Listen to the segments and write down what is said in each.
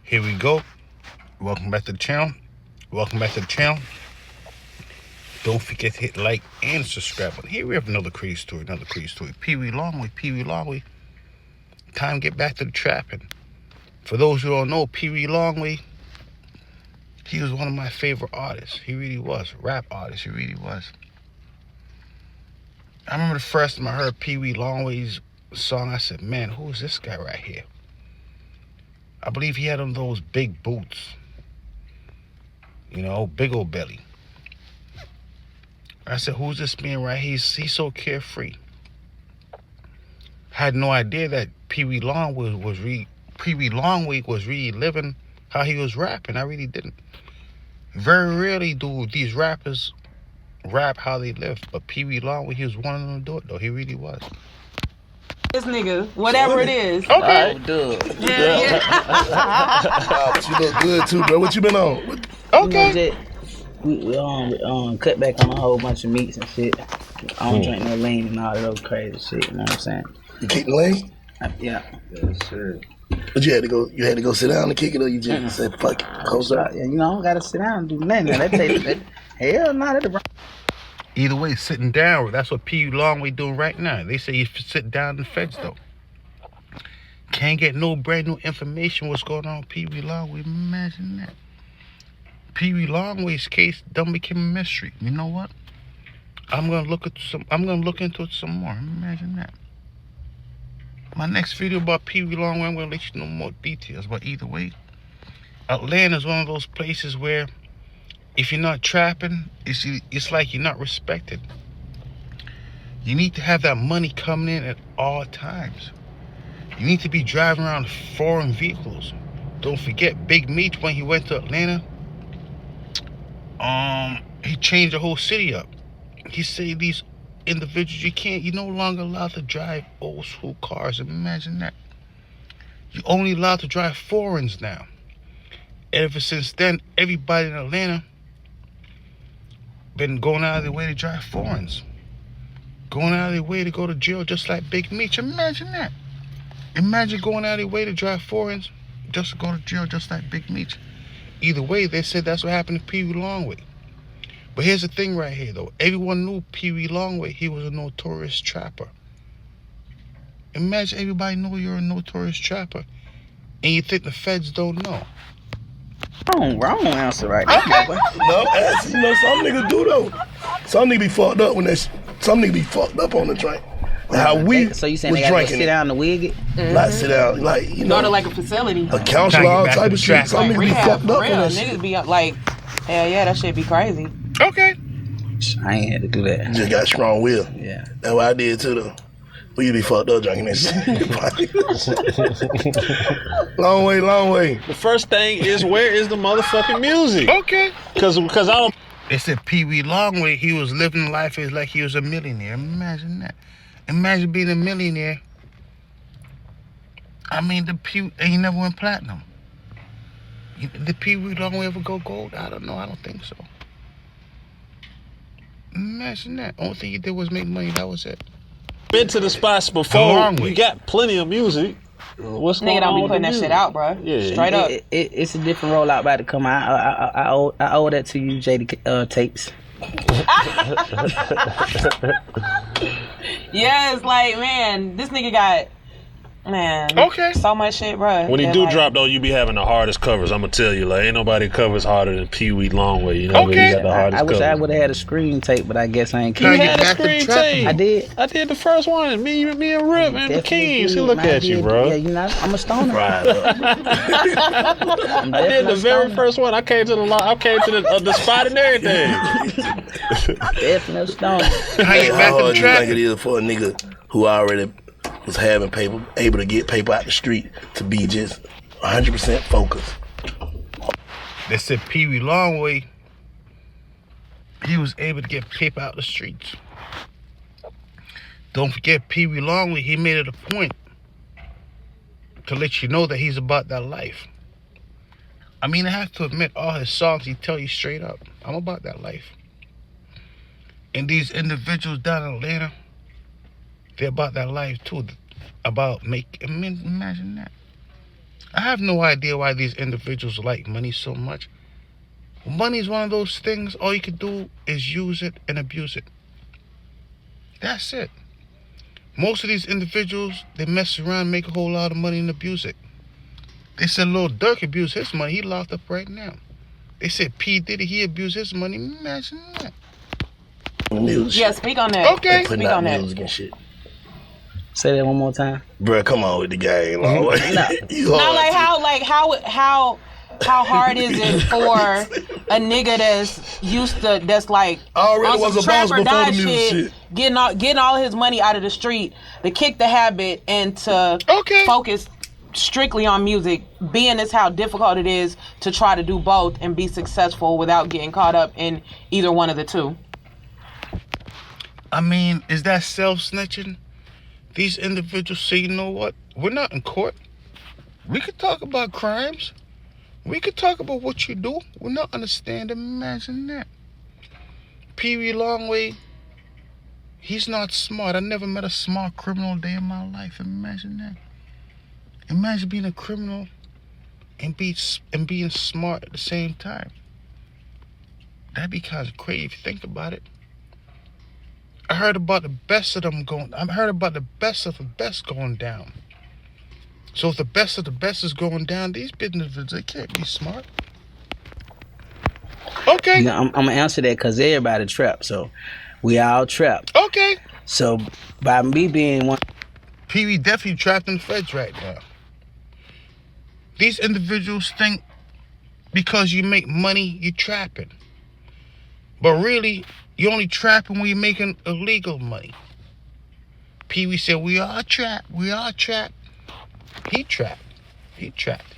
Here we go. Welcome back to the channel. Welcome back to the channel. Don't forget to hit like and subscribe. But here we have another crazy story. Peewee Longway. Time to get back to the trapping. For those who don't know, Peewee Longway, he was one of my favorite artists. He really was. Rap artist, he really was. I remember the first time I heard Peewee Longway's song, I said, man, who is this guy right here? I believe he had on those big boots. You know, big old belly. I said, who's this man right here? He's so carefree. Had no idea that Peewee Longway was really living how he was rapping. I really didn't. Very rarely do these rappers rap how they live, but Peewee Longway, he was one of them to do it though. He really was. This nigga, whatever it is. Okay. But you look good too, bro. What you been on? Okay. We cut back on a whole bunch of meats and shit. I don't drink no lean and all that other crazy shit. You know what I'm saying? You kicking lane? Yeah. Yes, sir. But you had to go sit down and kick it, or you just said fuck it, close up. Yeah, you know, I don't gotta sit down and do nothing. That takes that. Hell no, that's the Either way, sitting down, that's what Peewee Longway doing right now. They say you sit down in the feds though. Can't get no brand new information what's going on with Peewee Longway. Imagine that. Peewee Longway's case done became a mystery. You know what? I'm gonna look into it some more. Imagine that. My next video about Peewee Longway, I'm gonna let you know more details. But either way, Atlanta is one of those places where if you're not trapping, it's like you're not respected. You need to have that money coming in at all times. You need to be driving around foreign vehicles. Don't forget Big Meech, when he went to Atlanta, he changed the whole city up. He said these individuals, you're no longer allowed to drive old school cars. Imagine that. You're only allowed to drive foreigns now. Ever since then, everybody in Atlanta been going out of their way to drive foreigns. Going out of their way to go to jail just like Big Meech. Imagine that. Imagine going out of their way to drive foreigns just to go to jail just like Big Meech. Either way, they said that's what happened to Peewee Longway. But here's the thing right here, though. Everyone knew Peewee Longway. He was a notorious trapper. Imagine everybody know you're a notorious trapper, and you think the feds don't know. wrong answer right now. Okay. No, you know, some niggas do though. Some niggas be fucked up some niggas be fucked up on the drink. How we So you saying was they gotta go drinking sit down and wig it? Not sit down, like, you know, Go to like a facility. a counselor, all Back type to of shit. track. Some Like niggas be rehab, fucked for up real. on that shit. Niggas be like, hell yeah, that shit be crazy. Okay. I ain't had to do that. You just got strong will. Yeah. That's what I did too though. We used to be fucked up drinking that shit. Long way. The first thing is, where is the motherfucking music? Okay. Because I don't. They said Peewee Longway, he was living life as like he was a millionaire. Imagine that. Imagine being a millionaire. I mean, he never went platinum. Did Peewee Longway ever go gold? I don't know. I don't think so. Imagine that. Only thing he did was make money. That was it. Been to the spots The before. long way. You got plenty of music. What's going Nigga don't on be with putting the that shit music? out, bro. Yeah. Straight up. It's a different rollout about to come out. I owe that to you, JD tapes. Yeah, it's like, man, this nigga got, man, Okay. so much shit, bro. When he And do like, drop though, you be having the hardest covers. I'm gonna tell you, like ain't nobody covers harder than Peewee Longway. You know, Okay. he got the hardest I wish I covers. would have had a screen tape, but I guess I ain't Can I keep get had a back to screen trapping? tape. I did. I did the first one. Me and Rip and the Definitely Kings. did. Look Mine at you, did. bro. Yeah, you know, I'm a stoner. Right up. I did the very first one. I came to the spot and everything. Definitely a stoner. Can I get back How to hard the you think it trapping? is for a nigga who already was having paper, able to get paper out the street, to be just 100% focused? They said Peewee Longway, he was able to get paper out the streets. Don't forget Peewee Longway, he made it a point to let you know that he's about that life. I mean, I have to admit, all his songs, he tell you straight up, I'm about that life. And these individuals down in Atlanta, they're about that life too. Imagine that. I have no idea why these individuals like money so much. Money is one of those things, all you can do is use it and abuse it. That's it. Most of these individuals, they mess around, make a whole lot of money and abuse it. They said Lil Durk abused his money, he locked up right now. They said P. Diddy, he abused his money. Imagine that. Yeah, speak on that. Okay. Putting Speak out on that. music and shit. Say that one more time. Bruh, come on with the game, Longway. How hard is it for a nigga that's like already on was some a trap boss or before die the music shit, getting all his money out of the street, to kick the habit and to focus strictly on music, being as how difficult it is to try to do both and be successful without getting caught up in either one of the two? I mean, is that self-snitching? These individuals say, you know what? We're not in court. We could talk about crimes. We could talk about what you do. We're not understanding. Imagine that. Peewee Longway, he's not smart. I never met a smart criminal day in my life. Imagine that. Imagine being a criminal and being smart at the same time. That'd be kind of crazy if you think about it. I heard about the best of them going. I heard about the best of the best going down. So if the best of the best is going down, these businesses, they can't be smart. Okay. You know, I'm gonna answer that because everybody trapped, so we all trapped. Okay. So by me being one, Peewee definitely trapped in the feds right now. These individuals think because you make money, you're trapping. But really, you're only trapping when you're making illegal money. Peewee said, we are trapped. We are trapped. He trapped. He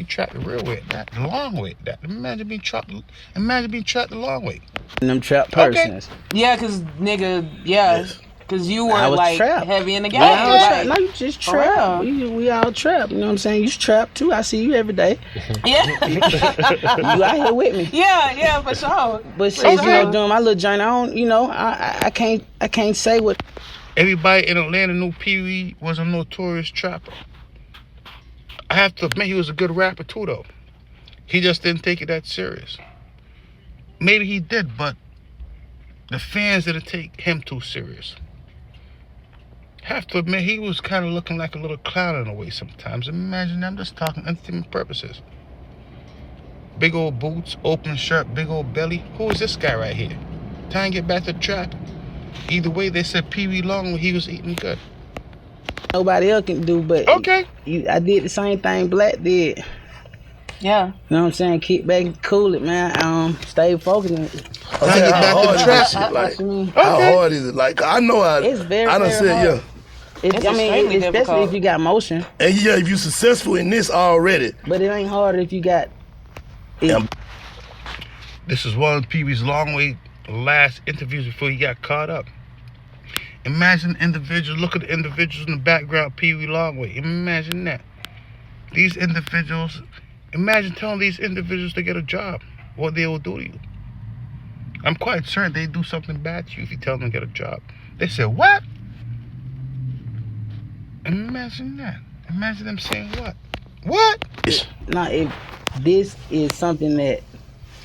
trapped the real way, not the long way. That imagine being trapped the long way. them trapped persons. Yeah, cause nigga, cause you were like trapped. heavy in the game. Yeah, Like, no, you just for trapped. real. We all trapped. You know what I'm saying? You trapped too. I see you every day. yeah, You out here with me. yeah, for sure. But shit, For you know, sure. doing my little journey, I don't, you know, I can't say what. Everybody in Atlanta knew Peewee was a notorious trapper. I have to admit he was a good rapper too, though. He just didn't take it that serious. Maybe he did, but the fans didn't take him too serious. Have to admit he was kind of looking like a little clown in a way sometimes. Imagine, I'm just talking entertainment purposes. Big old boots, open shirt, big old belly. Who is this guy right here? Time to get back to the trap. Either way, they said Peewee Long when he was eating good. Nobody else can do, but Okay. I did the same thing Black did. Yeah. You know what I'm saying? Kick back and cool it, man. Stay focused. I'm saying, back how to hard is trap. this shit? Like, What you mean? how hard is it? Like, I know It's very, I done very said, hard. yeah. It's I mean, extremely especially difficult. if you got motion, And yeah, if you successful in this already, but it ain't hard if you got. Yeah. This is one of Peewee's Longway last interviews before he got caught up. Imagine individuals, look at the individuals in the background, Peewee Longway. Imagine that. These individuals, imagine telling these individuals to get a job, what they will do to you. I'm quite certain they do something bad to you if you tell them to get a job. They say, what? Imagine that. Imagine them saying what? What? This is something that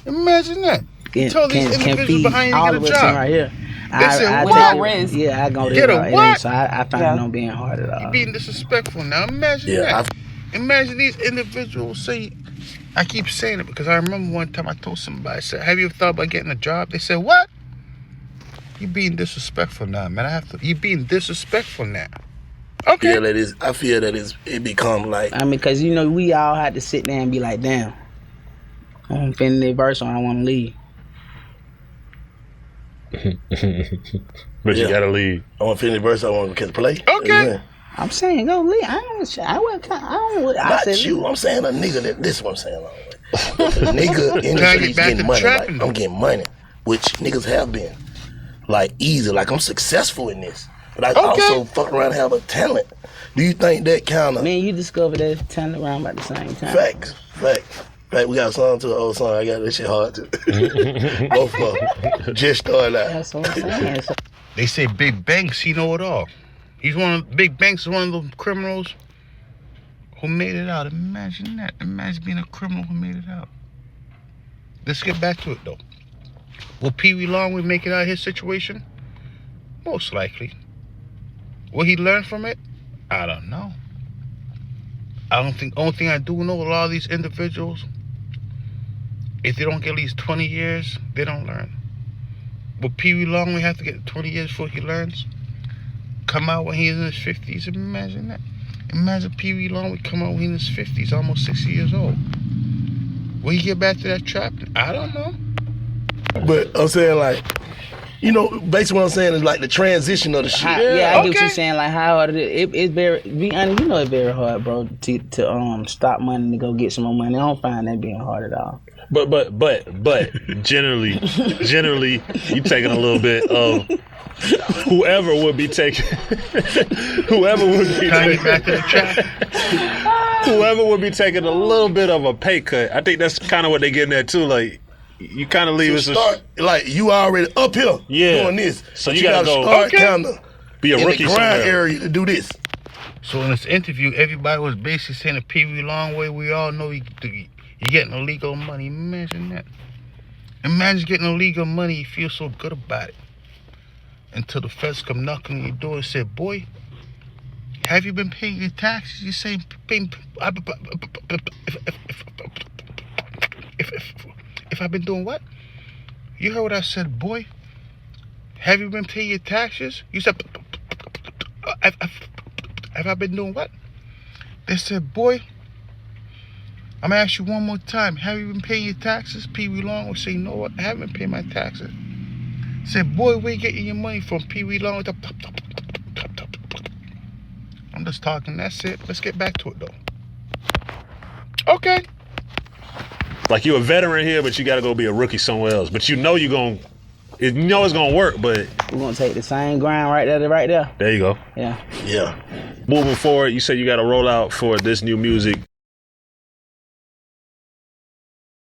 Imagine that. You tell these can individuals feed behind you all to of get a us job. right here. They said, Without take it- risk. Yeah, I go Get there. a Right? what? So I find Yeah. it not being hard at all. You're being disrespectful now. Imagine Yeah, that. Imagine these individuals say, I keep saying it because I remember one time I told somebody, I said, have you ever thought about getting a job? They said, what? You're being disrespectful now, man. You're being disrespectful now. Okay. I feel that it become like, I mean, because, you know, we all had to sit there and be like, damn, I'm finna this verse or I want to leave. But you Yeah. gotta leave. I want to finish the verse, I want to play. Okay. Yeah. I'm saying, go leave. I Not said, you. I'm saying a nigga. This is what I'm saying. Like, a nigga in the Trying to streets get back getting to money. trapping. Like, I'm getting money, which niggas have been. Like, easy. Like, I'm successful in this. But I also fuck around and have a talent. Do you think that kind of... Man, you discovered that talent around about the same time. Facts. We got a song to an old song. I got this shit hard too. Both of them. Just started out. That's what I'm saying. So, They say Big Banks, he know it all. Big Banks is one of those criminals who made it out. Imagine that. Imagine being a criminal who made it out. Let's get back to it though. Will Peewee Longway make it out of his situation? Most likely. Will he learn from it? I don't know. Only thing I do know, a lot of these individuals, if they don't get at least 20 years, they don't learn. Will Peewee Longway have to get 20 years before he learns? Come out when he's in his 50s? Imagine that. Imagine Peewee Longway come out when he's in his 50s, almost 60 years old. Will he get back to that trap? I don't know. But I'm saying, like, you know, basically what I'm saying is like the transition of the shit. I get what you're saying. Like how hard it's very. Be honest, you know it's very hard, bro, to stop money to go get some more money. I don't find that being hard at all. But generally, you taking a little bit of whoever would be taking whoever would be taking a little bit of a pay cut. I think that's kind of what they getting at too. Like you kind of leave us like you already up here doing this, so you gotta go start kind of be a rookie in the grind area to do this. So in this interview, everybody was basically saying that Peewee Longway, we all know you getting illegal money. Imagine that. Imagine getting illegal money. You feel so good about it until the feds come knocking on your door and say, "Boy, have you been paying your taxes?" You say, "If I've been doing what?" You heard what I said, boy. Have you been paying your taxes? You said, have I been doing what? They said, boy, I'm gonna ask you one more time. Have you been paying your taxes? Peewee Long would say, you know what? I haven't been paying my taxes. Said, boy, where you getting your money from? Peewee Long. I'm just talking. That's it. Let's get back to it though. Okay. Like you a veteran here, but you got to go be a rookie somewhere else. But you know it's gonna work. But we're gonna take the same grind right there. There you go. Yeah. Yeah. Moving forward, you said you got to roll out for this new music.